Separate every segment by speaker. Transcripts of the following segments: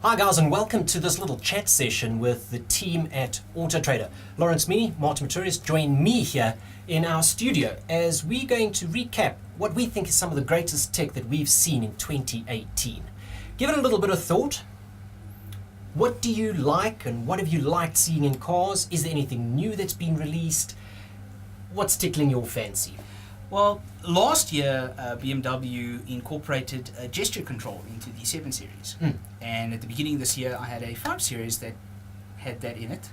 Speaker 1: Hi guys, and welcome to this little chat session with the team at AutoTrader. Lawrence, Minnie, Martin Pretorius join me here in our studio as we're going to recap what we think is some of the greatest tech that we've seen in 2018. Give it a little bit of thought. What do you like and what have you liked seeing in cars? Is there anything new that's been released? What's tickling your fancy?
Speaker 2: Well, last year BMW incorporated gesture control into the 7 Series. And at the beginning of this year I had a 5 Series that had that in it.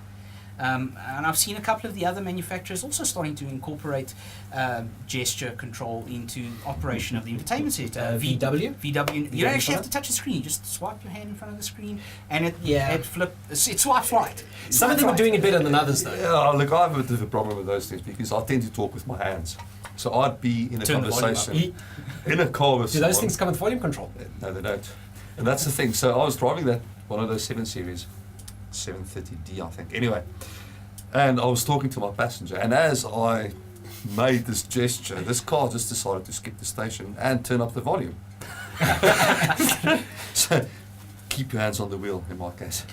Speaker 2: And I've seen a couple of the other manufacturers also starting to incorporate gesture control into operation of the entertainment center. VW. You don't actually have to touch the screen. You just swipe your hand in front of the screen and it swipes right.
Speaker 1: Some of them are doing it better than others though.
Speaker 3: Yeah, look, I have a bit of a problem with those things because I tend to talk with my hands. So I'd be in a conversation in a car with
Speaker 1: Do those things come with volume control?
Speaker 3: No, they don't. And that's the thing. So I was driving one of those 7 Series, 730D, I think. Anyway, and I was talking to my passenger, and as I made this gesture, this car just decided to skip the station and turn up the volume. So keep your hands on the wheel, in my case.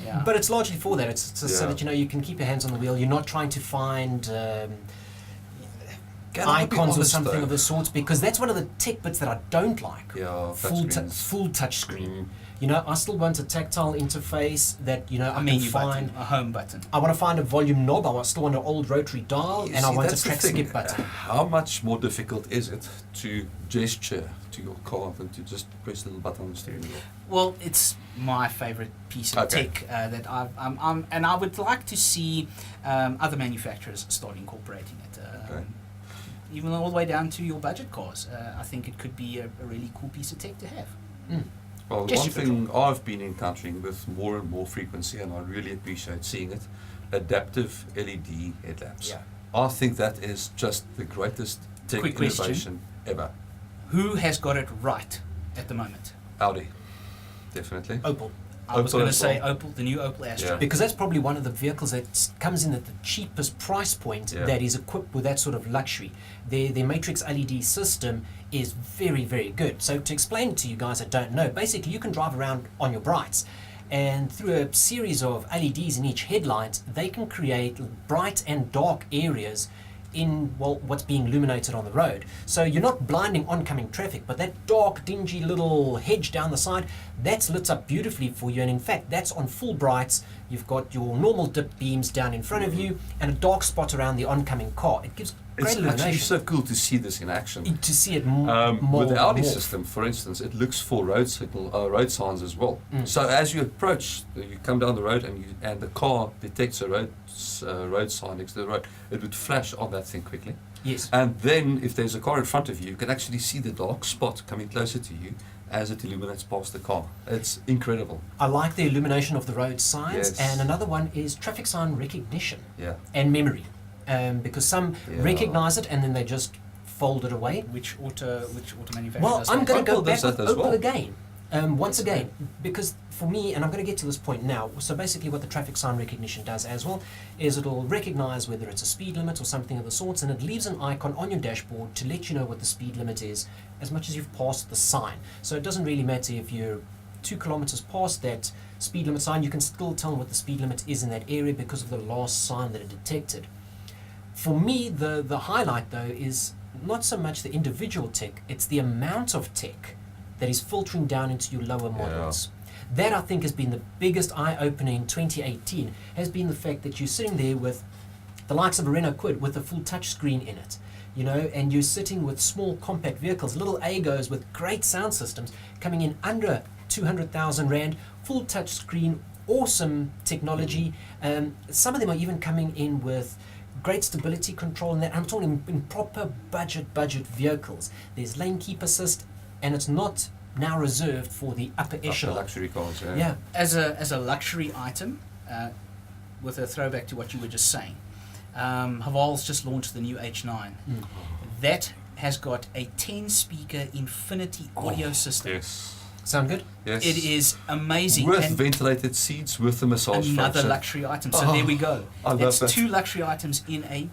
Speaker 1: Yeah. But it's largely for that. It's so that you can keep your hands on the wheel. You're not trying to find icons or something of the sorts, because that's one of the tech bits that I don't like.
Speaker 3: Yeah,
Speaker 1: full touch screen. I still want a tactile interface that I can find
Speaker 2: a home button.
Speaker 1: I want to find a volume knob. I still want an old rotary dial, I want a track skip button.
Speaker 3: How much more difficult is it to gesture to your car than to just press the little button on the steering wheel?
Speaker 2: Well, it's my favorite piece of tech that and I would like to see other manufacturers start incorporating it. Even all the way down to your budget cars. I think it could be a really cool piece of tech to have.
Speaker 3: Well, one thing I've been encountering with more and more frequency, and I really appreciate seeing it, adaptive LED headlamps.
Speaker 1: Yeah.
Speaker 3: I think that is just the greatest tech innovation ever.
Speaker 2: Who has got it right at the moment?
Speaker 3: Audi, definitely.
Speaker 1: Opel.
Speaker 2: I was going to say Opel, the new Opel Astra.
Speaker 1: Yeah. Because that's probably one of the vehicles that comes in at the cheapest price point that is equipped with that sort of luxury. Their matrix LED system is very, very good. So to explain to you guys that don't know, basically you can drive around on your brights, and through a series of LEDs in each headlight, they can create bright and dark areas in what's being illuminated on the road. So you're not blinding oncoming traffic, but that dark, dingy little hedge down the side, that's lit up beautifully for you. And in fact, that's on full brights. You've got your normal dip beams down in front of you and a dark spot around the oncoming car. It gives great illumination.
Speaker 3: It's actually so cool to see this in action.
Speaker 1: To see it more.
Speaker 3: With the Audi system, for instance, it looks for road signs as well. So as you approach, you come down the road and the car detects a road sign next to the road, it would flash on that thing quickly.
Speaker 1: Yes.
Speaker 3: And then if there's a car in front of you, you can actually see the dark spot coming closer to you as it illuminates past the car. It's incredible.
Speaker 1: I like the illumination of the road signs.
Speaker 3: Yes.
Speaker 1: And another one is traffic sign recognition and memory. Because some recognize it and then they just fold it away.
Speaker 2: Which auto manufacturer
Speaker 1: Well,
Speaker 2: does
Speaker 1: I'm going to go
Speaker 3: does
Speaker 1: back with
Speaker 3: that as
Speaker 1: Opel
Speaker 3: well.
Speaker 1: again. Once again, because for me, and I'm going to get to this point now, so basically what the traffic sign recognition does as well is it'll recognize whether it's a speed limit or something of the sorts, and it leaves an icon on your dashboard to let you know what the speed limit is as much as you've passed the sign. So it doesn't really matter if you're 2 kilometers past that speed limit sign, you can still tell what the speed limit is in that area because of the last sign that it detected. For me, the highlight though is not so much the individual tech, it's the amount of tech that is filtering down into your lower models. That I think has been the biggest eye-opener in 2018, has been the fact that you're sitting there with the likes of a Renault Kwid with a full touch screen in it, and you're sitting with small compact vehicles, little Agos with great sound systems coming in under 200,000 Rand, full touch screen, awesome technology. Some of them are even coming in with great stability control, and that I'm talking in proper budget vehicles. There's lane keep assist, and it's not now reserved for the upper echelon.
Speaker 3: Luxury cars,
Speaker 1: Yeah.
Speaker 2: As a luxury item, with a throwback to what you were just saying, Haval's just launched the new H9. That has got a 10-speaker infinity audio system.
Speaker 3: Yes.
Speaker 1: Sound good?
Speaker 3: Yes.
Speaker 2: It is amazing.
Speaker 3: With
Speaker 2: and
Speaker 3: ventilated seats, with the massage
Speaker 2: another
Speaker 3: function.
Speaker 2: luxury item. So there we go.
Speaker 3: I love
Speaker 2: That's
Speaker 3: that.
Speaker 2: 2 luxury items in a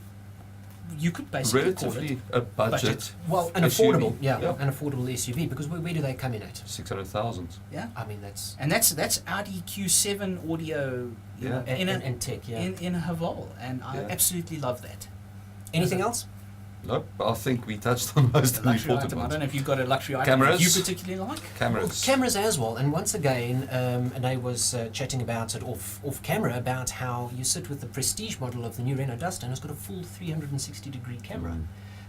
Speaker 2: You could basically call it
Speaker 3: relatively a budget.
Speaker 1: Well, an
Speaker 3: SUV.
Speaker 1: affordable,
Speaker 3: Yeah.
Speaker 1: an affordable SUV, because where do they come in at?
Speaker 3: 600,000.
Speaker 2: Yeah,
Speaker 1: I mean, that's
Speaker 2: and that's Audi Q7 audio, you know,
Speaker 3: Yeah.
Speaker 1: and tech, yeah.
Speaker 2: in a Haval, and I
Speaker 3: Yeah.
Speaker 2: absolutely love that.
Speaker 1: Anything else?
Speaker 3: Nope, I think we touched on most
Speaker 2: The
Speaker 3: of the
Speaker 2: luxury
Speaker 3: important
Speaker 2: item. I
Speaker 3: ones.
Speaker 2: don't know if you've got a luxury item
Speaker 3: Cameras.
Speaker 2: that you particularly like.
Speaker 1: Well,
Speaker 3: Cameras.
Speaker 1: cameras as well, and once again, Anae was chatting about it off camera about how you sit with the prestige model of the new Renault Duster and it's got a full 360-degree camera.
Speaker 3: Mm.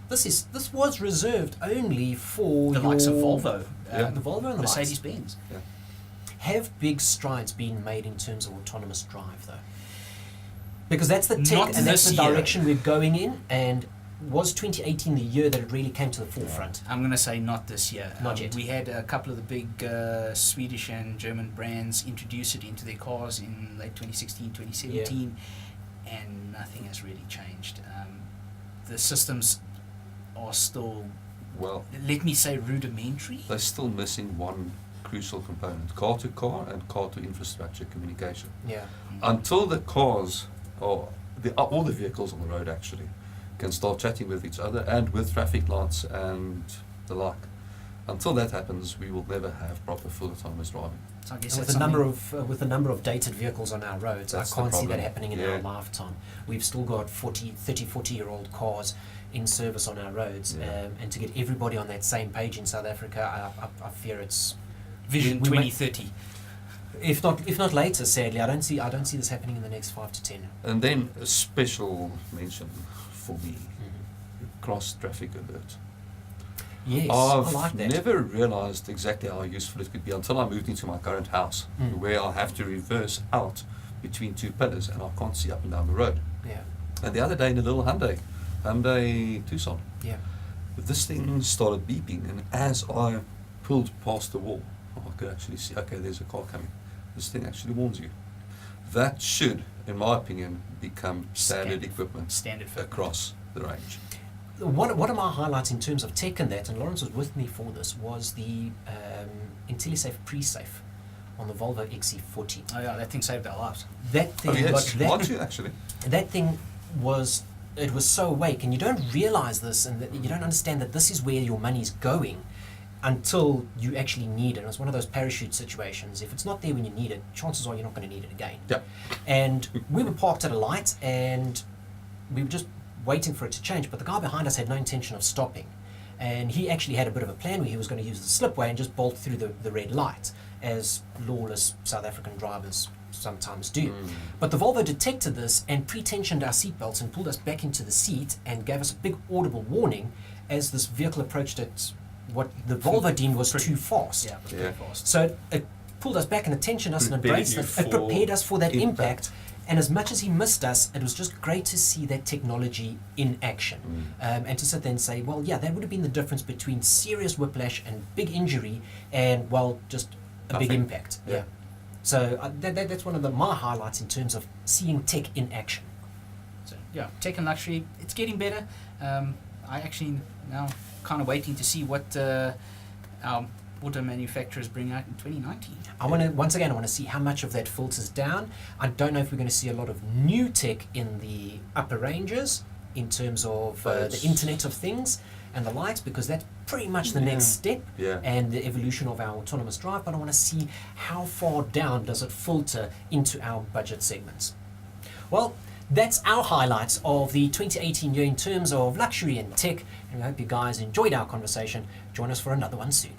Speaker 1: This was reserved only for
Speaker 2: The likes of Volvo,
Speaker 3: Yeah.
Speaker 1: the Volvo and the
Speaker 2: Mercedes
Speaker 1: likes.
Speaker 2: Benz.
Speaker 1: Have big strides been made in terms of autonomous drive though? Because that's the tech
Speaker 2: Not
Speaker 1: and that's the
Speaker 2: this year.
Speaker 1: direction we're going in, and was 2018 the year that it really came to the forefront?
Speaker 2: I'm going to say not this year.
Speaker 1: Not yet.
Speaker 2: We had a couple of the big Swedish and German brands introduce it into their cars in late 2016, 2017, and nothing has really changed. The systems are still,
Speaker 3: Well,
Speaker 2: let me say, rudimentary.
Speaker 3: they're still missing one crucial component: car to car and car to infrastructure communication.
Speaker 1: Yeah.
Speaker 3: Until the cars or all the vehicles on the road actually can start chatting with each other and with traffic lights and the like. Until that happens, we will never have proper full autonomous driving.
Speaker 2: So I guess
Speaker 1: And with
Speaker 2: that's
Speaker 1: the number of dated vehicles on our roads,
Speaker 3: That's
Speaker 1: I
Speaker 3: the
Speaker 1: can't see that
Speaker 3: problem.
Speaker 1: happening in
Speaker 3: Yeah.
Speaker 1: our lifetime. We've still got 40-year-old cars in service on our roads,
Speaker 3: Yeah.
Speaker 1: and to get everybody on that same page in South Africa, I fear it's
Speaker 2: Vision
Speaker 1: we may-
Speaker 2: 2030.
Speaker 1: if not later. Sadly, I don't see this happening in the next 5 to 10.
Speaker 3: And then a special mention for me:
Speaker 1: Mm-hmm.
Speaker 3: cross traffic alert.
Speaker 1: Yes,
Speaker 3: I've
Speaker 1: I like that.
Speaker 3: never realized exactly how useful it could be until I moved into my current house,
Speaker 1: Mm.
Speaker 3: where I have to reverse out between two pillars and I can't see up and down the road.
Speaker 1: Yeah,
Speaker 3: And the other day in a little Hyundai Tucson,
Speaker 1: yeah.
Speaker 3: this thing started beeping, and as I pulled past the wall, I could actually see, okay, there's a car coming. This thing actually warns you. That should, in my opinion, become standard equipment
Speaker 2: Standard for
Speaker 3: across the range.
Speaker 1: One of my highlights in terms of tech and that, and Lawrence was with me for this, was the IntelliSafe pre-safe on the Volvo XC40.
Speaker 2: Oh yeah, that thing saved our lives.
Speaker 1: That thing,
Speaker 3: Oh yes,
Speaker 1: that,
Speaker 3: aren't you actually?
Speaker 1: that thing was so awake, and you don't realize this, and that you don't understand that this is where your money's going until you actually need it. And it's one of those parachute situations. If it's not there when you need it, chances are you're not going to need it again.
Speaker 3: Yeah.
Speaker 1: And we were parked at a light, and we were just waiting for it to change, but the guy behind us had no intention of stopping, and he actually had a bit of a plan where he was going to use the slipway and just bolt through the red light, as lawless South African drivers sometimes do. But the Volvo detected this and pre-tensioned our seatbelts and pulled us back into the seat and gave us a big audible warning as this vehicle approached at what the Volvo deemed was too fast.
Speaker 2: Yeah, it was
Speaker 3: Yeah.
Speaker 2: pretty fast.
Speaker 1: So it pulled us back and it tensioned us and it
Speaker 3: Prepared
Speaker 1: braced
Speaker 3: you
Speaker 1: us. It
Speaker 3: for
Speaker 1: prepared us for that
Speaker 3: impact.
Speaker 1: impact. And as much as he missed us, it was just great to see that technology in action. And to sit there and say, well, yeah, that would have been the difference between serious whiplash and big injury and, well, just a big
Speaker 3: Nothing.
Speaker 1: impact.
Speaker 3: Yeah.
Speaker 1: So that's one of my highlights in terms of seeing tech in action.
Speaker 2: So yeah, tech and luxury, it's getting better. I actually now kind of waiting to see what our auto manufacturers bring out in 2019.
Speaker 1: I want to see how much of that filters down. I don't know if we're going to see a lot of new tech in the upper ranges in terms of the Internet of Things and the likes, because that's pretty much the next step
Speaker 3: Yeah.
Speaker 1: and the evolution of our autonomous drive. But I want to see how far down does it filter into our budget segments. Well, that's our highlights of the 2018 year in terms of luxury and tech, and we hope you guys enjoyed our conversation. Join us for another one soon.